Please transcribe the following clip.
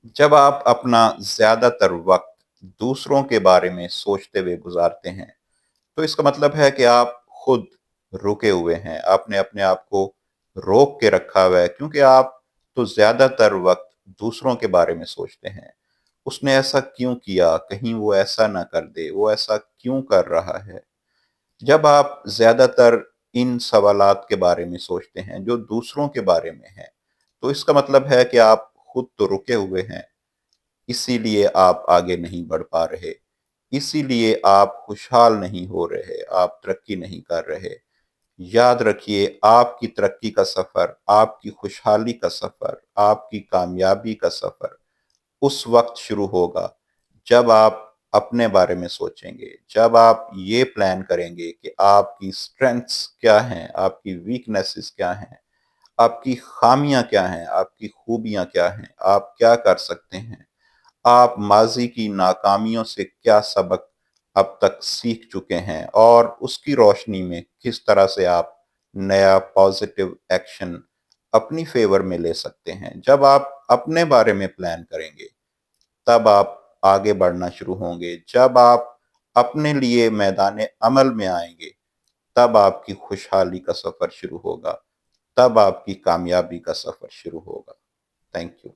जब आप अपना ज़्यादातर वक़्त दूसरों के बारे में सोचते हुए गुज़ारते हैं, तो इसका मतलब है कि आप खुद रुके हुए हैं। आपने अपने आप को रोक के रखा हुआ है क्योंकि आप तो ज़्यादातर वक़्त दूसरों के बारे में सोचते हैं। उसने ऐसा क्यों किया? कहीं वो ऐसा ना कर दे, वो ऐसा क्यों कर रहा है? जब आप ज़्यादातर इन सवालात के बारे में सोचते हैं, जो दूसरों के बारे में हैं, तो इसका मतलब है कि आप खुद तो रुके हुए हैं। इसीलिए आप आगे नहीं बढ़ पा रहे, इसीलिए आप खुशहाल नहीं हो रहे, आप तरक्की नहीं कर रहे। याद रखिए, आपकी तरक्की का सफ़र, आपकी खुशहाली का सफ़र, आपकी कामयाबी का सफ़र उस वक़्त शुरू होगा जब आप अपने बारे में सोचेंगे, जब आप ये प्लान करेंगे कि आपकी स्ट्रेंथ्स क्या हैं, आपकी वीकनेसेस क्या हैं, आपकी ख़ामियाँ क्या हैं, आपकी खूबियाँ क्या हैं, आप क्या कर सकते हैं। आप माज़ी की नाकामियों से क्या सबक अब तक सीख चुके हैं और उसकी रोशनी में किस तरह से आप नया पॉज़िटिव एक्शन अपनी फ़ेवर में ले सकते हैं। जब आप अपने बारे में प्लान करेंगे, तब आप आगे बढ़ना शुरू होंगे। जब आप अपने लिए मैदान अमल में आएँगे, तब आपकी खुशहाली का सफ़र शुरू होगा, तब आपकी कामयाबी का सफ़र शुरू होगा। Thank you.